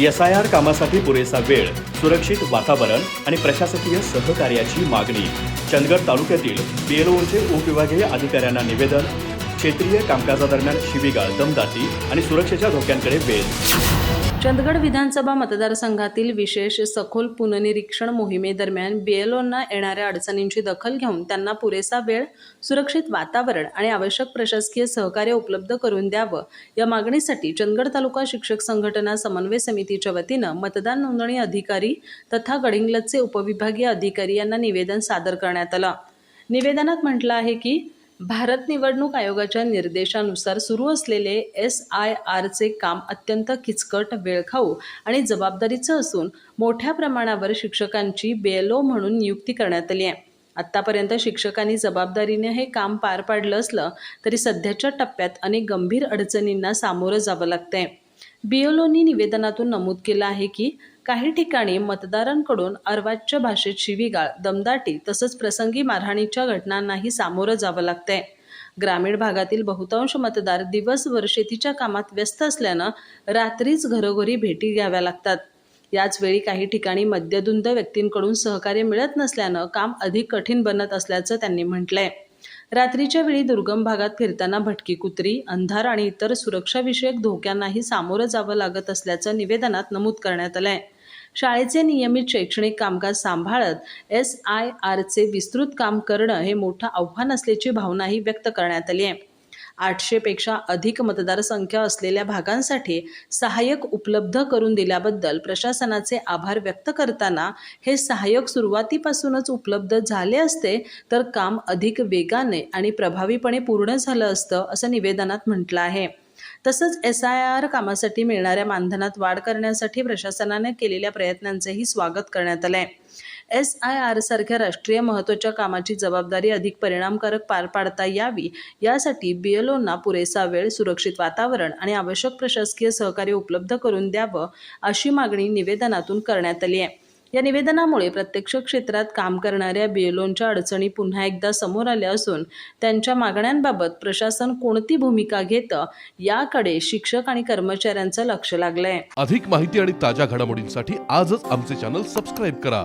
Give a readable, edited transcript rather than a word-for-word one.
SIR कामासाठी पुरेसा वेळ, सुरक्षित वातावरण आणि प्रशासकीय सहकार्याची मागणी. चंदगड तालुक्यातील BLOचे उपविभागीय अधिकाऱ्यांना निवेदन. क्षेत्रीय कामकाजादरम्यान शिवीगाळ, दमदाटी आणि सुरक्षेच्या धोक्यांकडे वेध. चंदगड विधानसभा मतदारसंघातील विशेष सखोल पुनर्निरीक्षण मोहिमेदरम्यान BLOंना येणाऱ्या अडचणींची दखल घेऊन त्यांना पुरेसा वेळ, सुरक्षित वातावरण आणि आवश्यक प्रशासकीय सहकार्य उपलब्ध करून द्यावं या मागणीसाठी चंदगड तालुका शिक्षक संघटना समन्वय समितीच्या वतीनं मतदान नोंदणी अधिकारी तथा गडिंग्लजचे उपविभागीय अधिकारी यांना निवेदन सादर करण्यात आलं. निवेदनात म्हटलं आहे की भारत निवडणूक आयोगाच्या निर्देशानुसार सुरू असलेले SIRचे काम अत्यंत किचकट, वेळखाऊ आणि जबाबदारीचं असून मोठ्या प्रमाणावर शिक्षकांची BLO म्हणून नियुक्ती करण्यात आली आहे. आत्तापर्यंत शिक्षकांनी जबाबदारीने हे काम पार पाडलं असलं तरी सध्याच्या टप्प्यात अनेक गंभीर अडचणींना सामोरं जावं लागतंय. BLOंनी निवेदनातून नमूद केलं आहे की काही ठिकाणी मतदारांकडून अर्वाच्य भाषेत शिवीगाळ, दमदाटी तसंच प्रसंगी मारहाणीच्या घटनांनाही सामोरं जावं लागतंय. ग्रामीण भागातील बहुतांश मतदार दिवसभर शेतीच्या कामात व्यस्त असल्यानं रात्रीच घरोघरी भेटी घ्याव्या लागतात. याच वेळी काही ठिकाणी मद्यधुंद व्यक्तींकडून सहकार्य मिळत नसल्यानं काम अधिक कठीण बनत असल्याचं त्यांनी म्हटलंय. रात्रीच्या वेळी दुर्गम भागात फिरताना भटकी कुत्री, अंधार आणि इतर सुरक्षाविषयक धोक्यांनाही सामोरं जावं लागत असल्याचं निवेदनात नमूद करण्यात आलंय. शाळेचे नियमित शैक्षणिक कामकाज सांभाळत SIRचे विस्तृत काम करणं हे मोठं आव्हान असल्याची भावनाही व्यक्त करण्यात आली आहे. 800 पेक्षा अधिक मतदारसंख्या असलेल्या भागांसाठी सहाय्यक उपलब्ध करून दिल्याबद्दल प्रशासनाचे आभार व्यक्त करताना हे सहाय्यक सुरुवातीपासूनच उपलब्ध झाले असते तर काम अधिक वेगाने आणि प्रभावीपणे पूर्ण झालं असतं असं निवेदनात म्हटलं आहे. तसंच SIR कामासाठी मिळणाऱ्या मानधनात वाढ करण्यासाठी प्रशासनाने केलेल्या प्रयत्नांचेही स्वागत करण्यात आलंय. SIR सारख्या राष्ट्रीय महत्त्वाच्या कामाची जबाबदारी अधिक परिणामकारक पार पाडता यावी यासाठी BLOंना पुरेसा वेळ, सुरक्षित वातावरण आणि आवश्यक प्रशासकीय सहकार्य उपलब्ध करून द्यावं अशी मागणी निवेदनातून करण्यात आली आहे. या निवेदनामुळे प्रत्यक्ष क्षेत्रात काम करणाऱ्या BLOंच्या अडचणी पुन्हा एकदा समोर आल्या असून त्यांच्या मागण्यांबाबत प्रशासन कोणती भूमिका घेतं याकडे शिक्षक आणि कर्मचाऱ्यांचं लक्ष लागलंय. अधिक माहिती आणि ताज्या घडामोडींसाठी आजच आमचे चॅनल सबस्क्राईब करा.